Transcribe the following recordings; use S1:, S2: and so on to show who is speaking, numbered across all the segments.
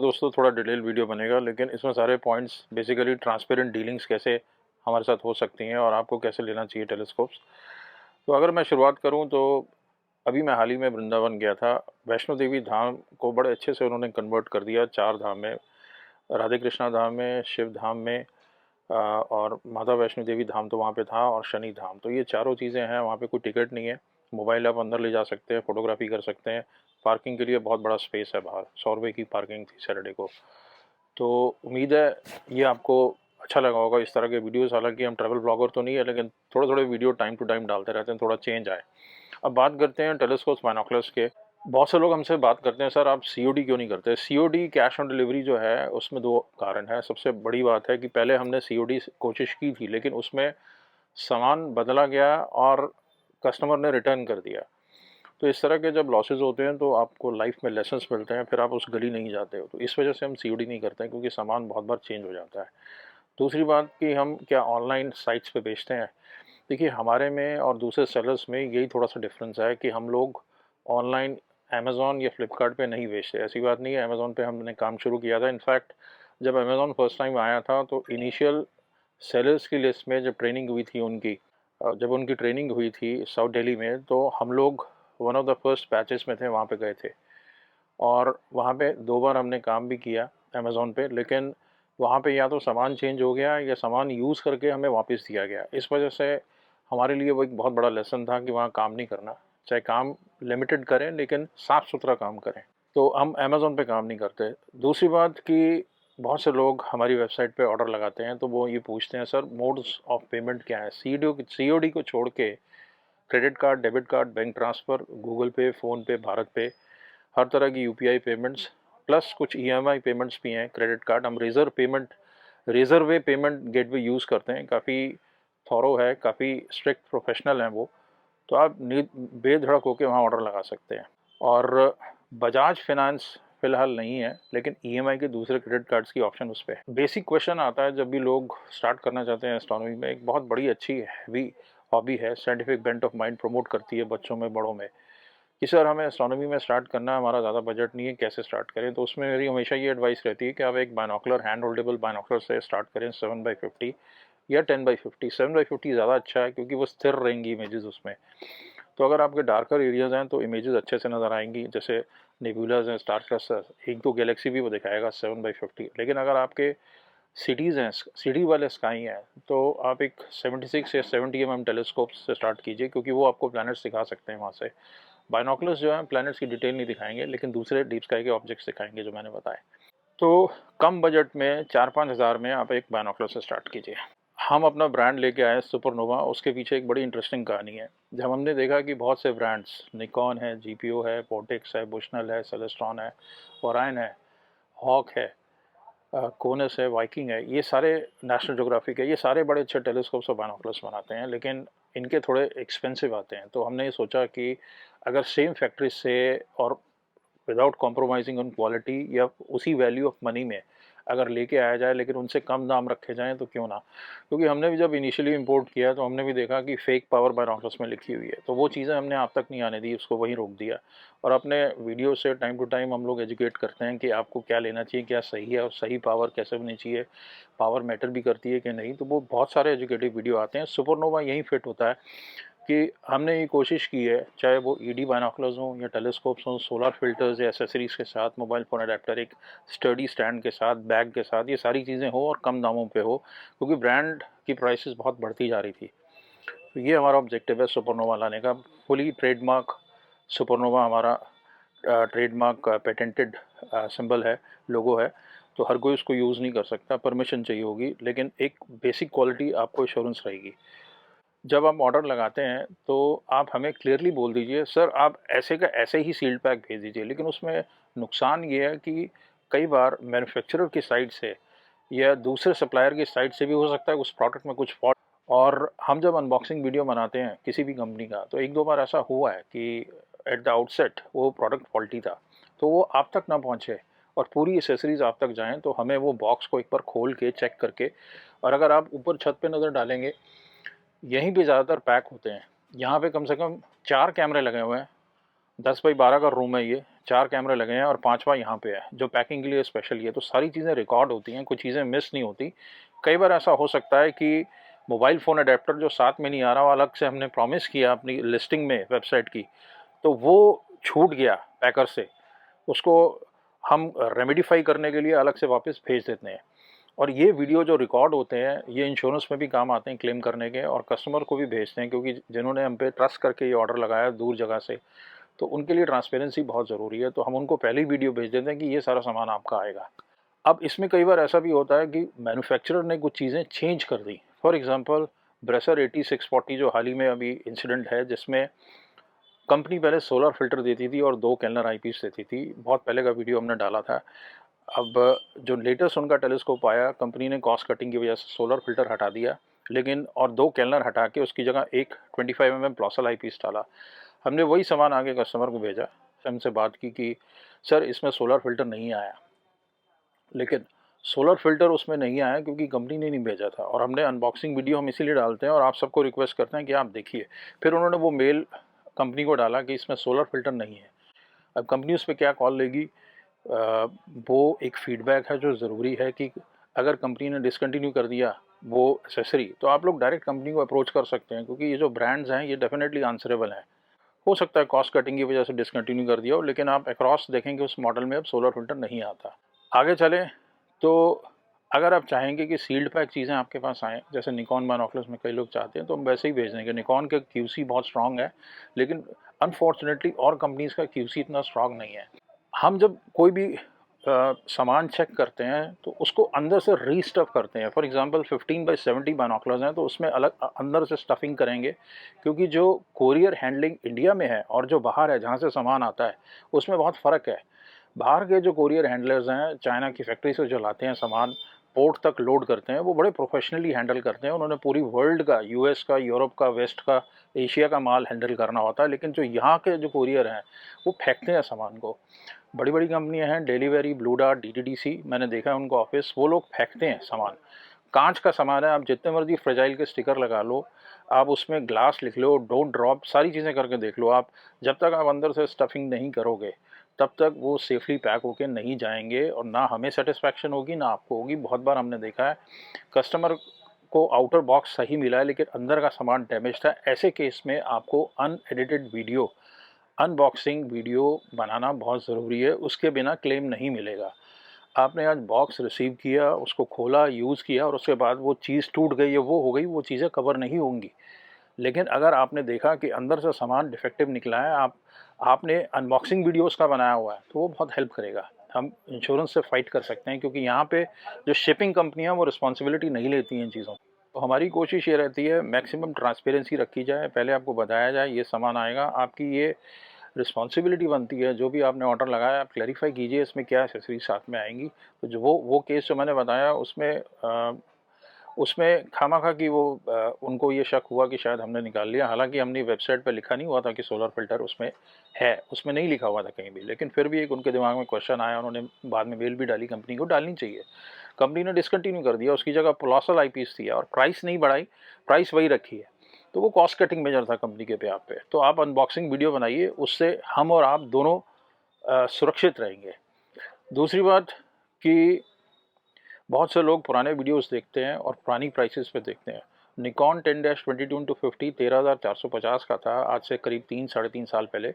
S1: दोस्तों थोड़ा detail video बनेगा, लेकिन इसमें सारे पॉइंट्स बेसिकली ट्रांसपेरेंट डीलिंग्स कैसे हमारे साथ हो सकती हैं और आपको कैसे लेना चाहिए टेलीस्कोप्स। तो अगर मैं शुरुआत करूं तो अभी मैं हाल ही में वृंदावन गया था। वैष्णो देवी धाम को बड़े अच्छे से उन्होंने कन्वर्ट कर दिया 4 धाम में, राधे कृष्णा धाम में, शिव धाम में, और माता वैष्णो देवी धाम तो वहाँ पे था, और शनि धाम। तो ये चारों चीज़ें हैं, वहाँ पे कोई टिकट नहीं है, मोबाइल आप अंदर ले जा सकते हैं, फ़ोटोग्राफी कर सकते हैं। पार्किंग के लिए बहुत बड़ा स्पेस है बाहर, 100 रुपये की पार्किंग थी सैटरडे को। तो उम्मीद है ये आपको अच्छा लगा होगा इस तरह के वीडियोस। हालांकि हम ट्रैवल ब्लॉगर तो नहीं है, लेकिन थोड़े थोड़े वीडियो टाइम टू टाइम डालते रहते हैं, थोड़ा चेंज आए। अब बात करते हैं टेलीस्कोप बाइनोकुलर्स के। बहुत से लोग हमसे बात करते हैं, सर आप सीओडी क्यों नहीं करते। सीओडी कैश ऑन डिलीवरी जो है उसमें दो कारण है। सबसे बड़ी बात है कि पहले हमने सीओडी कोशिश की थी, लेकिन उसमें सामान बदला गया और कस्टमर ने रिटर्न कर दिया। तो इस तरह के जब लॉसेस होते हैं तो आपको लाइफ में लेसन्स मिलते हैं, फिर आप उस गली नहीं जाते हो। तो इस वजह से हम सीओडी नहीं करते हैं, क्योंकि सामान बहुत बार चेंज हो जाता है। दूसरी बात कि हम क्या ऑनलाइन साइट्स पे बेचते हैं। देखिए हमारे में और दूसरे सेलर्स में यही थोड़ा सा डिफरेंस है कि हम लोग ऑनलाइन अमेज़ॉन या फ्लिपकार्ट पे नहीं बेचते। ऐसी बात नहीं है, अमेज़ॉन पे हमने काम शुरू किया था। इनफैक्ट जब अमेज़ॉन फर्स्ट टाइम आया था तो इनिशियल सेलर्स की लिस्ट में जब ट्रेनिंग हुई थी उनकी, जब उनकी ट्रेनिंग हुई थी साउथ दिल्ली में, तो हम लोग one of the first batches में थे, वहाँ पे गए थे। और वहाँ पे 2 बार हमने काम भी किया अमेज़ॉन पे, लेकिन वहाँ पे या तो सामान चेंज हो गया या सामान यूज़ करके हमें वापस दिया गया। इस वजह से हमारे लिए वो एक बहुत बड़ा लेसन था कि वहाँ काम नहीं करना। चाहे काम लिमिटेड करें, लेकिन साफ़ सुथरा काम करें। तो हम अमेज़ॉन पे काम नहीं करते। दूसरी बात कि बहुत से लोग हमारी वेबसाइट पे ऑर्डर लगाते हैं तो वो ये पूछते हैं, सर मोड्स ऑफ पेमेंट क्या है। सीओडी को छोड़ के credit card, debit card, bank transfer, Google पे, फ़ोन पे, भारत पे, हर तरह की यूपीआई पेमेंट्स, प्लस कुछ ईएमआई पेमेंट्स भी हैं। क्रेडिट कार्ड हम रेज़रवे पेमेंट गेटवे यूज़ करते हैं, काफ़ी थॉरो है, काफ़ी स्ट्रिक्ट प्रोफेशनल हैं वो। तो आप बेधड़क होकर वहाँ ऑर्डर लगा सकते हैं। और बजाज फाइनेंस फ़िलहाल नहीं है, लेकिन ईएमआई के दूसरे क्रेडिट कार्ड्स की ऑप्शन उस पे है। बेसिक क्वेश्चन आता है जब भी लोग स्टार्ट करना चाहते हैं एस्ट्रोनॉमी में। एक बहुत बड़ी अच्छी हैवी हॉबी है, scientific bent of mind promote करती है बच्चों में, बड़ों में, कि सर हमें एस्ट्रोनॉमी में स्टार्ट करना है, हमारा ज़्यादा बजट नहीं है, कैसे स्टार्ट करें। तो उसमें मेरी हमेशा ये एडवाइस रहती है कि आप एक बाइनोकुलर, हैंड होल्डेबल बाइनोकुलर से स्टार्ट करें, 7x50 या 10x50। 7x50 ज़्यादा अच्छा है क्योंकि वो स्थिर रहेंगी इमेजेस उसमें। तो अगर आपके डार्कर एरियाज़ हैं तो इमेजेस अच्छे से नज़र आएंगी, जैसे नेबुलाज हैं, स्टार क्लस्टर्स, एक दो गैलेक्सी भी वो दिखाएगा 7x50। लेकिन अगर आपके सिटीज़ हैं, सिटी वाले स्काई हैं, तो आप एक 76 या 70 टेलीस्कोप से स्टार्ट कीजिए, क्योंकि वो आपको प्लैनेट्स दिखा सकते हैं वहाँ से। बाइनोकुलर्स जो हैं प्लैनेट्स की डिटेल नहीं दिखाएंगे, लेकिन दूसरे डीप स्काई के ऑब्जेक्ट्स दिखाएंगे जो मैंने बताए। तो कम बजट में 4-5 हज़ार में आप एक बाइनोकुलर से स्टार्ट कीजिए। हम अपना ब्रांड लेके आए सुपरनोवा। उसके पीछे एक बड़ी इंटरेस्टिंग कहानी है। जब हमने देखा कि बहुत से ब्रांड्स, निकॉन है, जीपीओ है, पोर्टेक्स है, बुशनल है, सेलेस्ट्रॉन है, ओरायन है, हॉक है, कोनस है, वाइकिंग है, ये सारे, नेशनल ज्योग्राफिक है, ये सारे बड़े अच्छे टेलीस्कोप्स और बाइनोकुलर्स बनाते हैं, लेकिन इनके थोड़े एक्सपेंसिव आते हैं। तो हमने ये सोचा कि अगर सेम फैक्ट्री से और विदाउट कॉम्प्रोमाइजिंग ऑन क्वालिटी या उसी वैल्यू ऑफ मनी में अगर लेके आया जाए, लेकिन उनसे कम दाम रखे जाएं, तो क्यों ना। क्योंकि हमने भी जब इनिशियली इंपोर्ट किया तो हमने भी देखा कि फेक पावर बाइनोकुलर्स में लिखी हुई है, तो वो चीज़ें हमने आप तक नहीं आने दी, उसको वहीं रोक दिया। और अपने वीडियो से टाइम टू टाइम हम लोग एजुकेट करते हैं कि आपको क्या लेना चाहिए, क्या सही है, और सही पावर कैसे होनी चाहिए, पावर मैटर भी करती है कि नहीं। तो वो बहुत सारे एजुकेटिव वीडियो आते हैं। सुपरनोवा यहीं फिट होता है कि हमने ये कोशिश की है, चाहे वो ईडी बाइनोकुलर्स हों या टेलीस्कोप्स हों, सोलर फिल्टर्स या एसेसरीज़ के साथ, मोबाइल फ़ोन अडेप्टर, एक स्टडी स्टैंड के साथ, बैग के साथ, ये सारी चीज़ें हो और कम दामों पे हो, क्योंकि ब्रांड की प्राइसेस बहुत बढ़ती जा रही थी। तो ये हमारा ऑब्जेक्टिव है सुपरनोवा लाने का। फुली ट्रेडमार्क सुपरनोवा हमारा ट्रेडमार्क पेटेंटेड सिंबल है, लोगो है। तो हर कोई उसको यूज़ नहीं कर सकता, परमिशन चाहिए होगी, लेकिन एक बेसिक क्वालिटी आपको एश्योरेंस रहेगी। जब आप ऑर्डर लगाते हैं तो आप हमें क्लियरली बोल दीजिए, सर आप ऐसे का ऐसे ही सील्ड पैक भेज दीजिए। लेकिन उसमें नुकसान ये है कि कई बार मैन्युफैक्चरर की साइड से या दूसरे सप्लायर की साइड से भी हो सकता है उस प्रोडक्ट में कुछ फॉल्ट। और हम जब अनबॉक्सिंग वीडियो बनाते हैं किसी भी कंपनी का, तो एक दो बार ऐसा हुआ है कि एट द आउटसेट वो प्रोडक्ट फॉल्टी था, तो वो आप तक ना पहुँचे और पूरी एसेसरीज़ आप तक जाएँ, तो हमें वो बॉक्स को एक बार खोल के चेक करके। और अगर आप ऊपर छत पे नज़र डालेंगे, यहीं पे ज़्यादातर पैक होते हैं। यहाँ पे कम से कम 4 कैमरे लगे हुए हैं। 10 बाई 12 का रूम है ये, 4 कैमरे लगे हैं और 5वां यहाँ पे है जो पैकिंग के लिए स्पेशल है। तो सारी चीज़ें रिकॉर्ड होती हैं, कुछ चीज़ें मिस नहीं होती। कई बार ऐसा हो सकता है कि मोबाइल फ़ोन अडेप्टर जो साथ में नहीं आ रहा, वो अलग से हमने प्रॉमिस किया अपनी लिस्टिंग में वेबसाइट की, तो वो छूट गया पैकर से, उसको हम रेमेडिफाई करने के लिए अलग से वापस भेज देते हैं। और ये वीडियो जो रिकॉर्ड होते हैं ये इंश्योरेंस में भी काम आते हैं क्लेम करने के, और कस्टमर को भी भेजते हैं, क्योंकि जिन्होंने हम पे ट्रस्ट करके ये ऑर्डर लगाया दूर जगह से, तो उनके लिए ट्रांसपेरेंसी बहुत ज़रूरी है। तो हम उनको पहले ही वीडियो भेज देते हैं कि ये सारा सामान आपका आएगा। अब इसमें कई बार ऐसा भी होता है कि मैन्युफैक्चरर ने कुछ चीज़ें चेंज कर दी। फॉर एग्जांपल ब्रेसर 8640 जो हाल ही में अभी इंसिडेंट है, जिसमें कंपनी पहले सोलर फिल्टर देती थी और 2 केल्नर आईपीस देती थी। बहुत पहले का वीडियो हमने डाला था। अब जो लेटेस्ट उनका टेलीस्कोप आया, कंपनी ने कॉस्ट कटिंग की वजह से सोलर फिल्टर हटा दिया, लेकिन और 2 केल्नर हटा के उसकी जगह एक 25 प्लॉसल आईपीस डाला। हमने वही सामान आगे कस्टमर को भेजा, हमसे बात की कि सर इसमें सोलर फिल्टर नहीं आया, लेकिन सोलर फिल्टर उसमें नहीं आया क्योंकि कंपनी ने नहीं भेजा था। और हमने अनबॉक्सिंग वीडियो हम इसीलिए डालते हैं और आप सबको रिक्वेस्ट करते हैं कि आप देखिए। फिर उन्होंने वो मेल कंपनी को डाला कि इसमें सोलर फिल्टर नहीं है। अब कंपनी उस पर क्या कॉल लेगी, वो एक फीडबैक है जो ज़रूरी है कि अगर कंपनी ने डिसकंटिन्यू कर दिया वो एसेसरी, तो आप लोग डायरेक्ट कंपनी को अप्रोच कर सकते हैं, क्योंकि ये जो ब्रांड्स हैं ये डेफिनेटली आंसरेबल हैं। हो सकता है कॉस्ट कटिंग की वजह से डिसकंटिन्यू कर दिया हो, लेकिन आप अक्रॉस देखेंगे उस मॉडल में अब सोलर फिल्टर नहीं आता। आगे चलें तो अगर आप चाहेंगे कि सील्ड पैक चीज़ें आपके पास आएँ, जैसे निकॉन बायनोकुलर्स में कई लोग चाहते हैं, तो हम वैसे ही भेज देंगे। निकॉन का क्यूसी बहुत स्ट्रॉन्ग है, लेकिन अनफॉर्चुनेटली और कंपनीज़ का क्यूसी इतना स्ट्रॉन्ग नहीं है। हम जब कोई भी सामान चेक करते हैं तो उसको अंदर से रीस्टफ करते हैं। फॉर एग्जांपल 15x70 बायनोकुलर्स हैं, तो उसमें अलग अंदर से स्टफिंग करेंगे, क्योंकि जो कोरियर हैंडलिंग इंडिया में है और जो बाहर है जहाँ से सामान आता है उसमें बहुत फ़र्क है। बाहर के जो कोरियर हैंडलर्स हैं, चाइना की फैक्ट्री से जो लाते हैं सामान, पोर्ट तक लोड करते हैं, वो बड़े प्रोफेशनली हैंडल करते हैं। उन्होंने पूरी वर्ल्ड का, यूएस का, यूरोप का, वेस्ट का, एशिया का माल हैंडल करना होता है। लेकिन जो यहाँ के जो कोरियर हैं वो फेंकते हैं सामान को। बड़ी बड़ी कंपनियां हैं, डिलीवरी, ब्लू डार्ट, डीटीडीसी, मैंने देखा है उनको ऑफिस, वो लोग फेंकते हैं सामान। कांच का सामान है, आप जितने मर्जी फ्रेजाइल के स्टिकर लगा लो, आप उसमें ग्लास लिख लो, डोंट ड्रॉप, सारी चीज़ें करके देख लो आप, जब तक आप अंदर से स्टफिंग नहीं करोगे तब तक वो सेफली पैक होके नहीं जाएंगे, और ना हमें सेटिस्फैक्शन होगी ना आपको होगी। बहुत बार हमने देखा है कस्टमर को आउटर बॉक्स सही मिला है लेकिन अंदर का सामान डैमेज था। ऐसे केस में आपको अनएडिटेड वीडियो, अनबॉक्सिंग वीडियो बनाना बहुत ज़रूरी है, उसके बिना क्लेम नहीं मिलेगा। आपने आज बॉक्स रिसीव किया, उसको खोला, यूज़ किया और उसके बाद वो चीज़ टूट गई या वो हो गई, वो चीज़ें कवर नहीं होंगी। लेकिन अगर आपने देखा कि अंदर से सामान डिफेक्टिव निकला है, आपने अनबॉक्सिंग वीडियो उसका बनाया हुआ है, तो वो बहुत हेल्प करेगा। हम इंश्योरेंस से फाइट कर सकते हैं, क्योंकि यहाँ पे जो शिपिंग कंपनियाँ वो रिस्पॉन्सिबिलिटी नहीं लेती हैं इन चीज़ों की। तो हमारी कोशिश ये रहती है मैक्सिमम ट्रांसपेरेंसी रखी जाए, पहले आपको बताया जाए ये सामान आएगा, आपकी ये रिस्पॉन्सिबिलिटी बनती है, जो भी आपने ऑर्डर लगाया आप क्लैरिफाई कीजिए इसमें क्या एसेसरीज साथ में आएंगी। तो जो वो केस जो मैंने बताया उसमें खामखा कि वो उनको ये शक हुआ कि शायद हमने निकाल लिया, हालांकि हमने वेबसाइट पे लिखा नहीं हुआ था कि सोलर फिल्टर उसमें है, उसमें नहीं लिखा हुआ था कहीं भी। लेकिन फिर भी एक उनके दिमाग में क्वेश्चन आया, उन्होंने बाद में मेल भी डाली, कंपनी को डालनी चाहिए। कंपनी ने डिसकंटिन्यू कर दिया, उसकी जगह प्लॉसल आईपीस दिया और प्राइस नहीं बढ़ाई, प्राइस वही रखी है। तो वो कॉस्ट कटिंग मेजर था कंपनी के पे आप पे। तो आप अनबॉक्सिंग वीडियो बनाइए, उससे हम और आप दोनों सुरक्षित रहेंगे। दूसरी बात कि बहुत से लोग पुराने वीडियोस देखते हैं और पुरानी प्राइसेस पे देखते हैं। निकॉन 10-22x50 13,450 का था आज से करीब 3-3.5 साल पहले,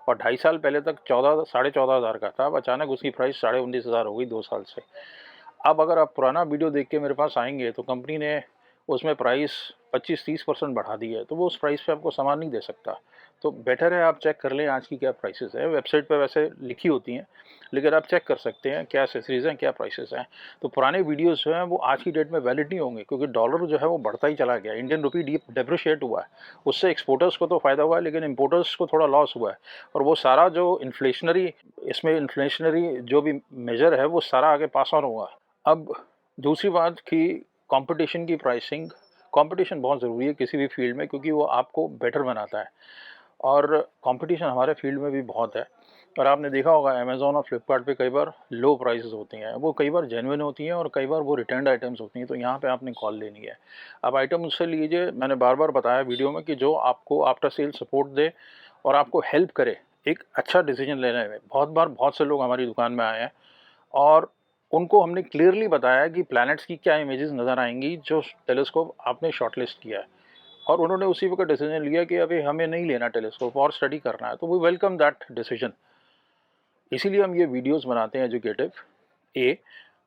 S1: और 2.5 साल पहले तक 14,500 का था। अब अचानक उसकी प्राइस 19,500 हो गई 2 साल से। अब अगर आप पुराना वीडियो देख के मेरे पास आएंगे तो कंपनी ने उसमें प्राइस 25-30% बढ़ा दी है, तो वो उस प्राइस पे आपको सामान नहीं दे सकता। तो बेटर है आप चेक कर लें आज की क्या प्राइसेस है। वेबसाइट पे वैसे लिखी होती हैं, लेकिन आप चेक कर सकते हैं क्या एसेसरीज़ हैं, क्या प्राइसेस हैं। तो पुराने वीडियोस जो हैं वो आज की डेट में वैलिड नहीं होंगे, क्योंकि डॉलर जो है वो बढ़ता ही चला गया, इंडियन रुपी डेप्रिशिएट हुआ है। उससे एक्सपोर्टर्स को तो फ़ायदा हुआ है, लेकिन इम्पोर्टर्स को थोड़ा लॉस हुआ है। और वो सारा जो इन्फ्लेशनरी जो भी मेजर है वो सारा आगे पास ऑन हुआ है। अब दूसरी बात कि कंपटीशन की प्राइसिंग, कंपटीशन बहुत ज़रूरी है किसी भी फील्ड में, क्योंकि वो आपको बेटर बनाता है। और कंपटीशन हमारे फील्ड में भी बहुत है। और आपने देखा होगा अमेज़न और फ्लिपकार्ट पे कई बार लो प्राइसेस होती हैं, वो कई बार जेन्युइन होती हैं और कई बार वो रिटर्न्ड आइटम्स होती हैं। तो यहाँ पे आपने कॉल लेनी है। आप आइटम उससे लीजिए, मैंने बार बार बताया वीडियो में, कि जो आपको आफ्टर सेल सपोर्ट दे और आपको हेल्प करे एक अच्छा डिसीजन लेने में बहुत बार बहुत से लोग हमारी दुकान में आए हैं और उनको हमने क्लियरली बताया कि प्लैनेट्स की क्या इमेजेस नज़र आएंगी जो टेलीस्कोप आपने शॉर्टलिस्ट किया है, और उन्होंने उसी वक्त डिसीजन लिया कि अभी हमें नहीं लेना टेलीस्कोप और स्टडी करना है, तो वी वेलकम दैट डिसीजन। इसीलिए हम ये वीडियोस बनाते हैं एजुकेटिव। ए,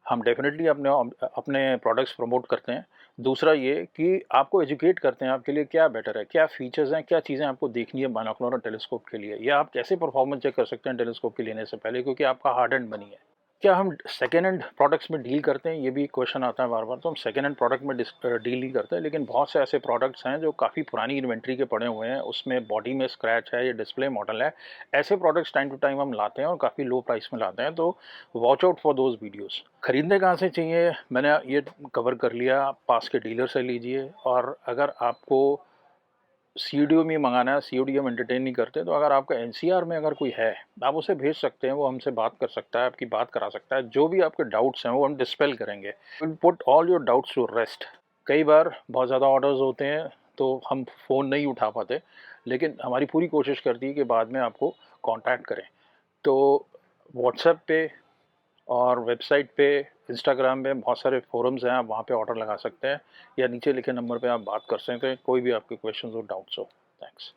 S1: हम डेफिनेटली अपने अपने प्रोडक्ट्स प्रमोट करते हैं। दूसरा ये कि आपको एजुकेट करते हैं आपके लिए क्या बेटर है, क्या फीचर्स हैं, क्या चीज़ें आपको देखनी है बाइनोकुलर और टेलीस्कोप के लिए, या आप कैसे परफॉर्मेंस चेक कर सकते हैं टेलीस्कोप के लेने से पहले, क्योंकि आपका हार्ड एंड मनी है। क्या हम सेकेंड हैंड प्रोडक्ट्स में डील करते हैं, ये भी क्वेश्चन आता है बार बार। तो हम सेकेंड हैंड प्रोडक्ट में डील नहीं करते, लेकिन बहुत से ऐसे प्रोडक्ट्स हैं जो काफ़ी पुरानी इन्वेंट्री के पड़े हुए हैं, उसमें बॉडी में स्क्रैच है या डिस्प्ले मॉडल है। ऐसे प्रोडक्ट्स टाइम टू टाइम हम लाते हैं और काफ़ी लो प्राइस में लाते हैं, तो watch out for those videos. खरीदने कहाँ से चाहिए मैंने ये कवर कर लिया, आप पास के डीलर से लीजिए। और अगर आपको सीडीओ में मंगाना है, सीओडी हम एंटरटेन नहीं करते, तो अगर आपका एनसीआर में अगर कोई है आप उसे भेज सकते हैं, वो हमसे बात कर सकता है, आपकी बात करा सकता है, जो भी आपके डाउट्स हैं वो हम डिस्पेल करेंगे। Will put all your doubts to rest. कई बार बहुत ज़्यादा ऑर्डर्स होते हैं तो हम फ़ोन नहीं उठा पाते, लेकिन हमारी पूरी कोशिश करती है कि बाद में आपको कांटेक्ट करें। तो व्हाट्सएप पे और वेबसाइट पे, इंस्टाग्राम पे बहुत सारे फोरम्स हैं, आप वहाँ पे ऑर्डर लगा सकते हैं, या नीचे लिखे नंबर पे आप बात कर सकते हैं, कोई भी आपके क्वेश्चंस हो, डाउट्स हो। थैंक्स।